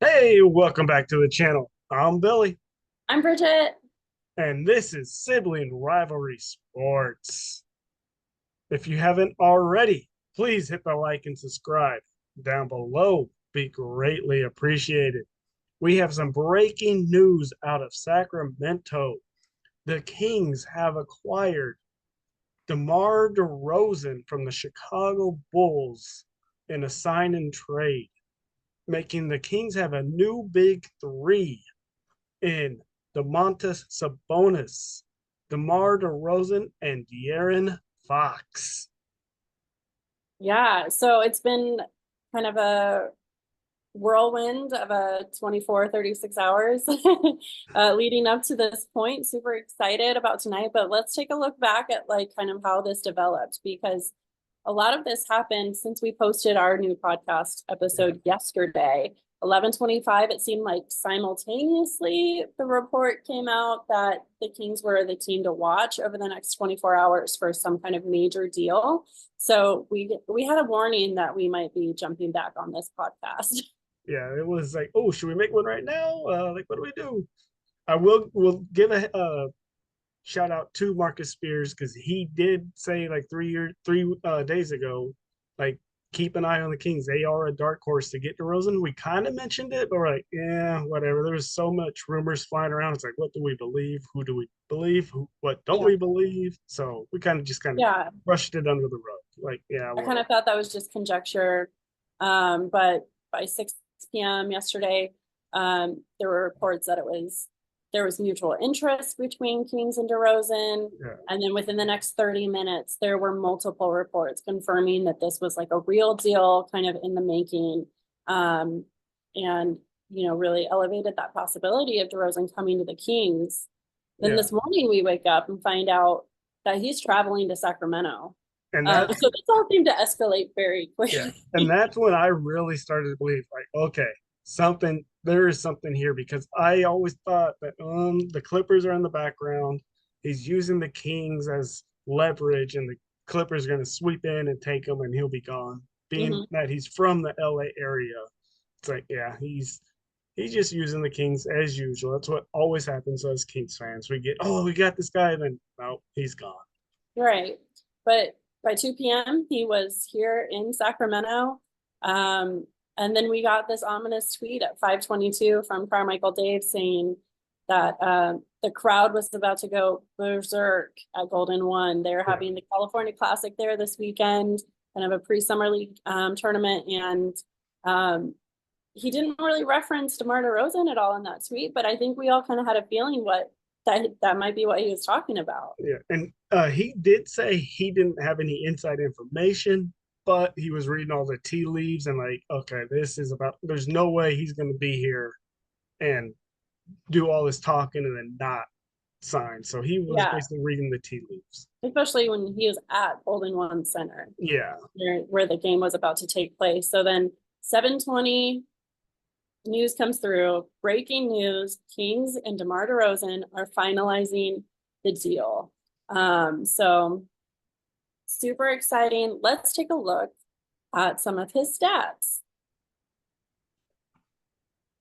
Hey, welcome back to the channel. I'm Billy, I'm Bridget. and this is Sibling Rivalry Sports. If you haven't already, please hit the like and subscribe down below. Be greatly appreciated. We have some breaking news out of Sacramento. The Kings have acquired DeMar DeRozan from the Chicago Bulls in a sign and trade, making the Kings have a new big three in Domantas Sabonis, DeMar DeRozan, and De'Aaron Fox. Yeah, so it's been kind of a whirlwind of a 24, 36 hours leading up to this point. Super excited about tonight, but let's take a look back at like kind of how this developed because a lot of this happened since we posted our new podcast Yeah, episode yesterday. 11:25, it seemed like simultaneously the report came out that the Kings were the team to watch over the next 24 hours for some kind of major deal. So we had a warning that we might be jumping back on this podcast. yeah, it was like, oh, should we make one right now? Like, what do we do? I will give a shout out to Marcus Spears because he did say like 3 days ago, like keep an eye on the Kings. They are a dark horse to get DeRozan. We kind of mentioned it, but we're like, yeah, whatever. There's so much rumors flying around. It's like, what do we believe? Who do we believe? What don't Yeah. we believe? So we kind of Yeah. brushed it under the rug. Like, yeah, I kind whatever. of thought that was just conjecture. But by 6 p.m. yesterday, there were reports that there was mutual interest between Kings and DeRozan. Yeah, And then within the next 30 minutes, there were multiple reports confirming that this was like a real deal kind of in the making. Um, and, really elevated that possibility of DeRozan coming to the Kings. Then yeah, this morning we wake up and find out that he's traveling to Sacramento. and So this all seemed to escalate very yeah, quickly. and that's when I really started to believe, like, okay, something there is something here because I always thought that the Clippers are in the background. He's using the Kings as leverage, and the Clippers are going to sweep in and take him, and he'll be gone. Being Mhm. that he's from the LA area, it's like, yeah, he's just using the Kings as usual. That's what always happens as Kings fans. We get, oh, we got this guy, and then no, he's gone. Right. But by 2 p.m., he was here in Sacramento. Um, and then we got this ominous tweet at 5:22 from Carmichael Dave saying that the crowd was about to go berserk at Golden One. They're Yeah, having the California Classic there this weekend, kind of a pre-summer league tournament. And um, he didn't really reference DeMar DeRozan at all in that tweet, but I think we all kind of had a feeling that might be what he was talking about. yeah, and he did say he didn't have any inside information, but he was reading all the tea leaves and like, okay, this is about. There's no way he's going to be here and do all this talking and then not sign. So he was Yeah, basically reading the tea leaves. especially when he was at Golden One Center Yeah, where the game was about to take place. So then 7:20 news comes through, breaking news, Kings and DeMar DeRozan are finalizing the deal. So super exciting. Let's take a look at some of his stats.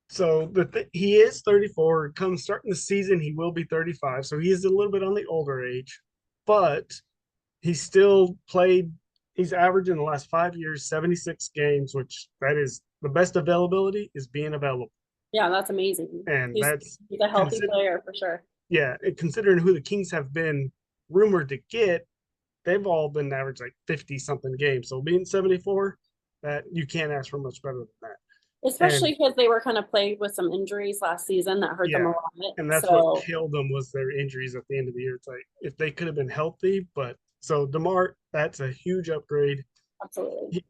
so he is 34. Come starting the season, he will be 35. So he is a little bit on the older age, but he still played. He's averaged in the last 5 years 76 games, which that is the best availability is being available, Yeah, that's amazing. and that's He's a healthy consider player for sure. yeah, considering who the Kings have been rumored to get, they've all been average like 50 something games. So being 74, that you can't ask for much better than that. And Especially because they were kind of plagued with some injuries last season that hurt them a yeah, lot. and that's what So killed them was their injuries at the end of the year. It's like if they could have been healthy, but so DeMar, that's a huge upgrade. absolutely. He,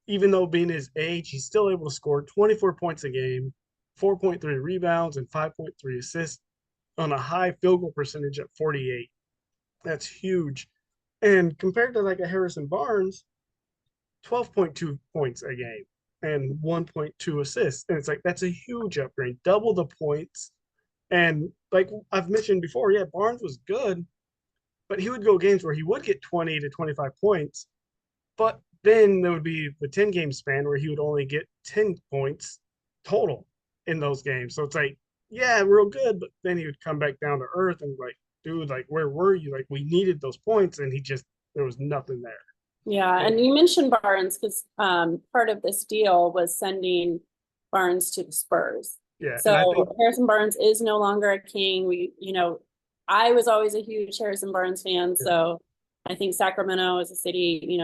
even though being his age, he's still able to score 24 points a game, 4.3 rebounds, and 5.3 assists on a high field goal percentage at 48. That's huge. And compared to like a Harrison Barnes, 12.2 points a game and 1.2 assists. And it's like that's a huge upgrade, double the points. And like I've mentioned before, yeah, Barnes was good, but he would go games where he would get 20 to 25 points, but then there would be the 10 game span where he would only get 10 points total. in those games. So it's like, yeah, real good, but then he would come back down to earth and like, dude, like, where were you? Like, we needed those points, and there was nothing there. Yeah, and you mentioned Barnes because part of this deal was sending Barnes to the Spurs. Yeah, and I think So Harrison Barnes is no longer a King. I was always a huge Harrison Barnes fan. yeah, So I think Sacramento as a city,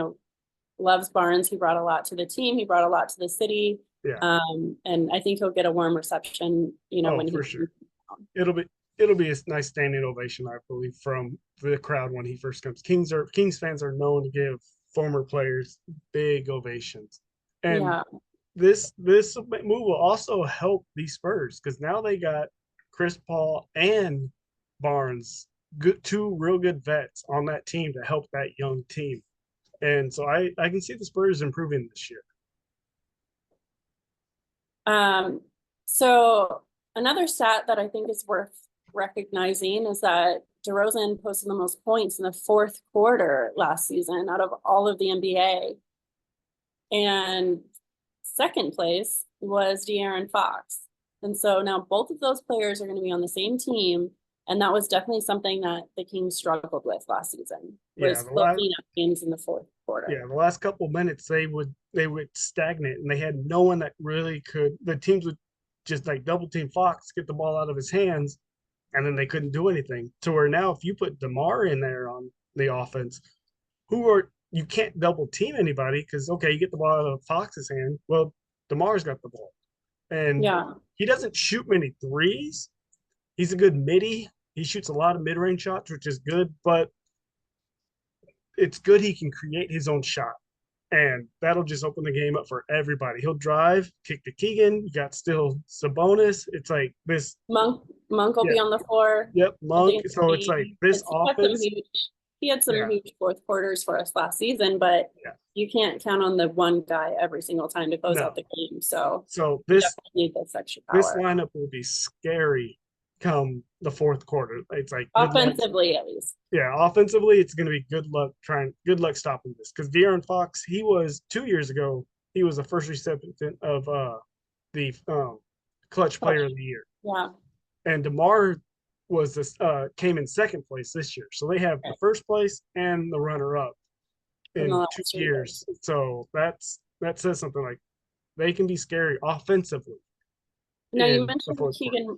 loves Barnes. He brought a lot to the team. He brought a lot to the city. yeah. And I think he'll get a warm reception, Oh, when he for sure. It'll be it'll be a nice standing ovation, I believe, from the crowd when he first comes. Kings fans are known to give former players big ovations, and Yeah. this move will also help the Spurs because now they got Chris Paul and Barnes, two real good vets on that team to help that young team, and so I can see the Spurs improving this year. So another stat that I think is worth recognizing is that DeRozan posted the most points in the fourth quarter last season out of all of the NBA. And second place was De'Aaron Fox. And so now both of those players are going to be on the same team. And that was definitely something that the Kings struggled with last season, Yeah, was closing up games in the fourth quarter. the last couple minutes they would stagnate, and they had no one that really could. The teams would just like double team Fox, get the ball out of his hands, and then they couldn't do anything. To where now, if you put DeMar in there on the offense, you can't double team anybody because okay, you get the ball out of Fox's hand. Well, DeMar's got the ball, and Yeah. he doesn't shoot many threes. He's a good midi. He shoots a lot of mid range shots, which is good, but it's good he can create his own shot. And that'll just open the game up for everybody. He'll drive, kick to Keegan. You got still Sabonis. It's like this. Monk will Yeah. be on the floor. Yep. Monk. So it's like this offense. He had some Yeah. huge fourth quarters for us last season, but Yeah. you can't count on the one guy every single time to close No. out the game. So So you this definitely need this extra this power. lineup will be scary come the fourth quarter. It's like Offensively, at least. Yeah, offensively, it's going to be good luck stopping this because De'Aaron Fox, he was 2 years ago, he was the first recipient of the clutch player of the year, Yeah. and DeMar was this came in second place this year, so they have the first place and the runner up In the in last 2 years. So that says something like they can be scary offensively. Now you in the mentioned fourth quarter.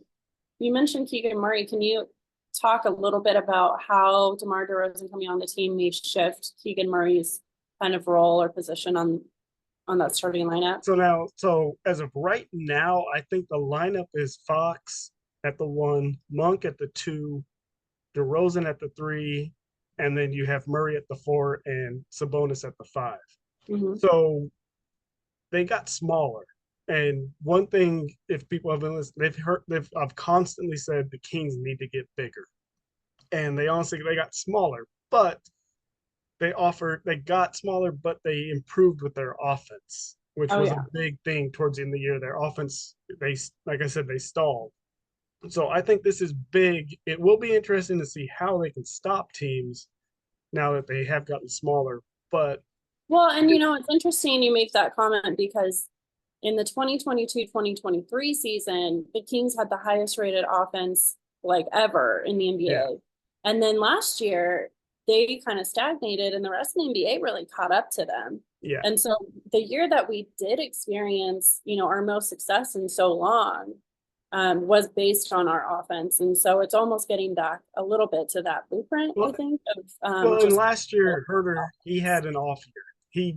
Keegan Murray. Can you talk a little bit about how DeMar DeRozan coming on the team may shift Keegan Murray's kind of role or position on that starting lineup? So as of right now, I think the lineup is Fox at the 1, Monk at the 2, DeRozan at the 3, and then you have Murray at the 4 and Sabonis at the 5. Mm-hmm. So they got smaller. And one thing, if people have been listening, I've constantly said the Kings need to get bigger. And they got smaller, but they got smaller, but they improved with their offense, which was a big thing towards the end of the year. Their offense, like I said, they stalled. So I think this is big. It will be interesting to see how they can stop teams now that they have gotten smaller. But and it's interesting you make that comment because in the 2022-2023 season, the Kings had the highest rated offense like ever in the NBA. Yeah. And then last year, they kind of stagnated and the rest of the NBA really caught up to them. Yeah. And so the year that we did experience, our most success in so long was based on our offense. And so it's almost getting back a little bit to that blueprint, I think. And last year, Herter, he had an off year.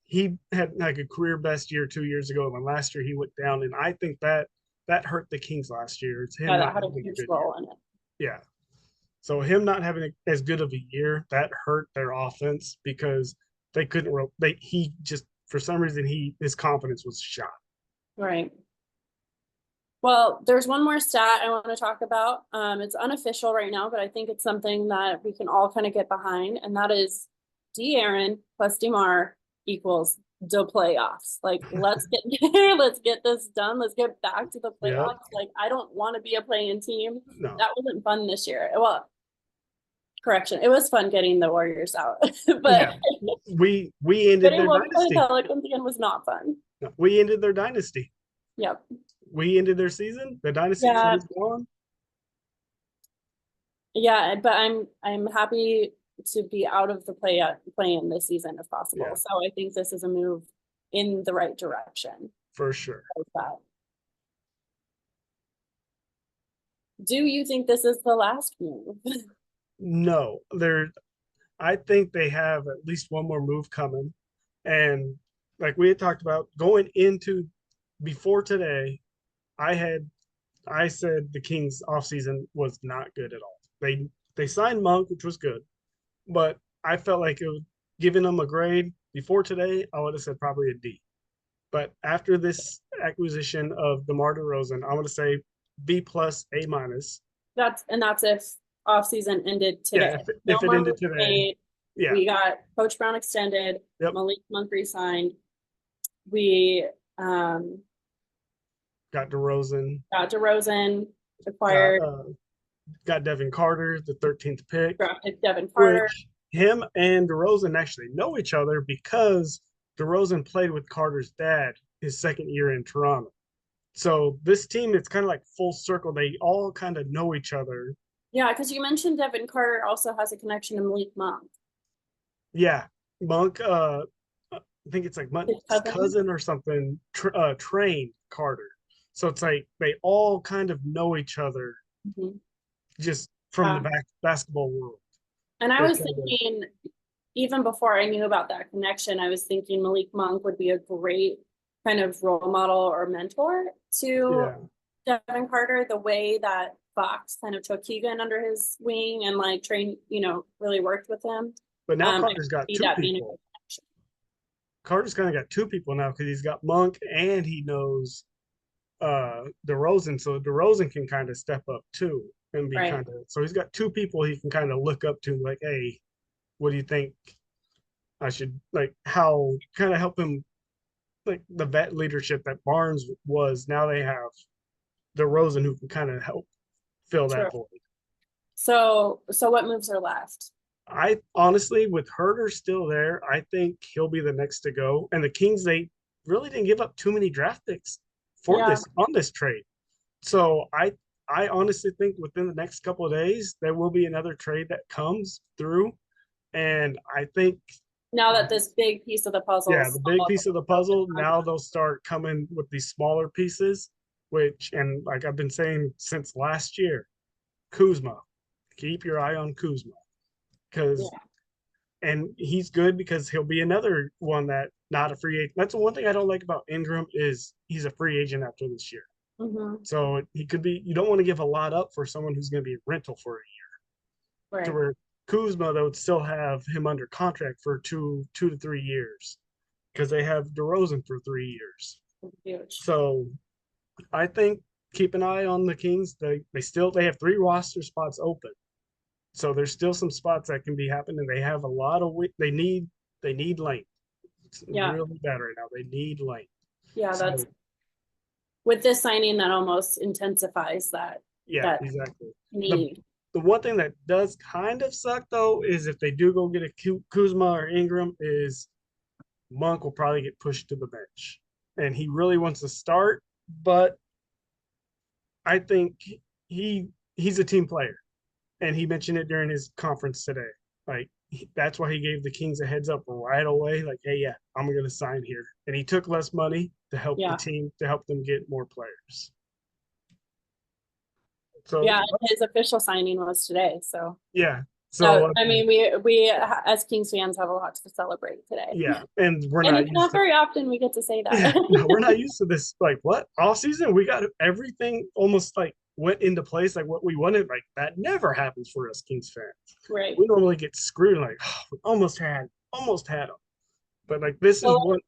He had like a career best year 2 years ago, and then last year he went down. And I think that hurt the Kings last year. It's him not had a having huge good role year. in it. Yeah. So him not having as good of a year, that hurt their offense because they couldn't. He just for some reason his confidence was shot. Right. Well, there's one more stat I want to talk about. It's unofficial right now, but I think it's something that we can all kind of get behind, and that is De'Aaron plus DeMar equals the playoffs. Like, let's get there. Let's get this done. Let's get back to the playoffs. Yep. Like, I don't want to be a playing team. No. That wasn't fun this year. Well, correction. It was fun getting the Warriors out, but yeah. we ended their dynasty. The Pelicans again was not fun. No, we ended their dynasty. Yep. we ended their season, the dynasty Yeah, is gone. yeah, but I'm happy to be out of the play in this season if Yeah, possible. So I think this is a move in the right direction. for sure. Like that. Do you think this is the last move? No, they're. I think they have at least one more move coming, and like we had talked about going into before today, I had I said the Kings offseason was not good at all. They signed Monk, which was good, but I felt like it was giving them a grade before today, I would have said probably a D. But after this acquisition of DeMar DeRozan, I want to say B plus A minus. That's if off season ended Yeah, today. No if it more ended moves today, made. yeah, We got Coach Brown extended, yep, Malik Monk re-signed. We got DeRozan, got DeRozan got acquired, got Devin Carter, the 13th pick, drafted Devin Carter. which him and DeRozan actually know each other because DeRozan played with Carter's dad his second year in Toronto. So this team, it's kind of like full circle. They all kind of know each other. Yeah, because you mentioned Devin Carter also has a connection to Malik Monk. Yeah, Monk. I think it's like His Monk's cousin. cousin or something. Trained Carter, so it's like they all kind of know each other Mhm. just from the Yeah. basketball world. And I They was kind of thinking, even before I knew about that connection, I was thinking Malik Monk would be a great kind of role model or mentor to yeah. Devin Carter, the way that Fox kind of took Keegan under his wing and like trained, really worked with him. But now I Carter's got see two that being a people. good connection. Carter's kind of got two people now because he's got Monk and he knows DeRozan, so DeRozan can kind of step up too and be Right. kind of. So he's got two people he can kind of look up to, like, hey, what do you think I should like? How kind of help him like the vet leadership that Barnes was. Now they have DeRozan who can kind of help fill True. that void. So what moves are left? I honestly, with Herter still there, I think he'll be the next to go. And the Kings, they really didn't give up too many draft picks for Yeah. this on this trade. So I honestly think within the next couple of days there will be another trade that comes through, and I think Now that this big piece of the puzzle yeah, is the big solved, piece of the puzzle now they'll start coming with these smaller pieces, which and like I've been saying since last year, Kuzma, keep your eye on Kuzma because yeah. and he's good because he'll be another one that not a free agent. That's the one thing I don't like about Ingram is he's a free agent after this year. Mm-hmm. So he could be. You don't want to give a lot up for someone who's going to be a rental for a year. To Right. where Kuzma, they would still have him under contract for 2 to 3 years because they have DeRozan for 3 years. Huge. So I think keep an eye on the Kings. They have 3 roster spots open. So there's still some spots that can be happening. They have a lot of they need length. It's Yeah. really bad right now. They need length. Yeah, that's So with this signing that almost intensifies that yeah, that exactly. The need. the one thing that does kind of suck though is if they do go get a Kuzma or Ingram, is Monk will probably get pushed to the bench, and he really wants to start, but I think he he's a team player, and he mentioned it during his conference today. Like that's why he gave the Kings a heads up right away. Like, hey, yeah, I'm going to sign here, and he took less money to help the Yeah. team to help them get more players. So Yeah, and his official signing was today. So yeah, so so I mean we as Kings fans have a lot to celebrate today. yeah, and we're And not it's used not to. very often we get to say Yeah, that. no, we're not used to this. Like what all season we got everything almost like went into place like what we wanted. Like that never happens for us Kings fans. Right. We normally get screwed. Like oh, we almost had them. But like this is Well, one.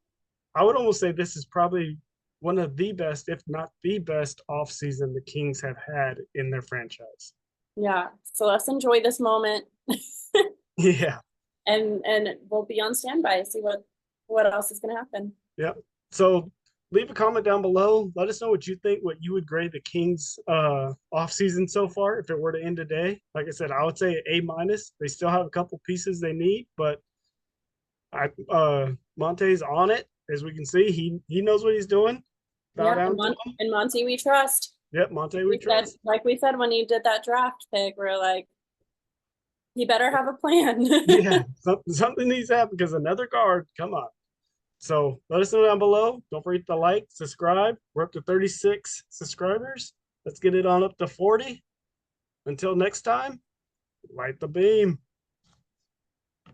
I would almost say this is probably one of the best, if not the best, off season the Kings have had in their franchise. yeah. So let's enjoy this moment Yeah, and we'll be on standby, see what else is gonna happen. yeah. So leave a comment down below. Let us know what you think, what you would grade the Kings off season so far if it were to end today. Like I said, I would say A minus. They still have a couple pieces they need, but Monte's on it. As we can see, he knows what he's doing. bow Yeah, down to him. and Monty we trust. Yep, Monte we trust. Like we said when you did that draft pick, we're like, he better have a plan. Yeah, something needs to happen because another guard, come on. So let us know down below. Don't forget to like, subscribe. We're up to 36 subscribers. Let's get it on up to 40. Until next time, light the beam.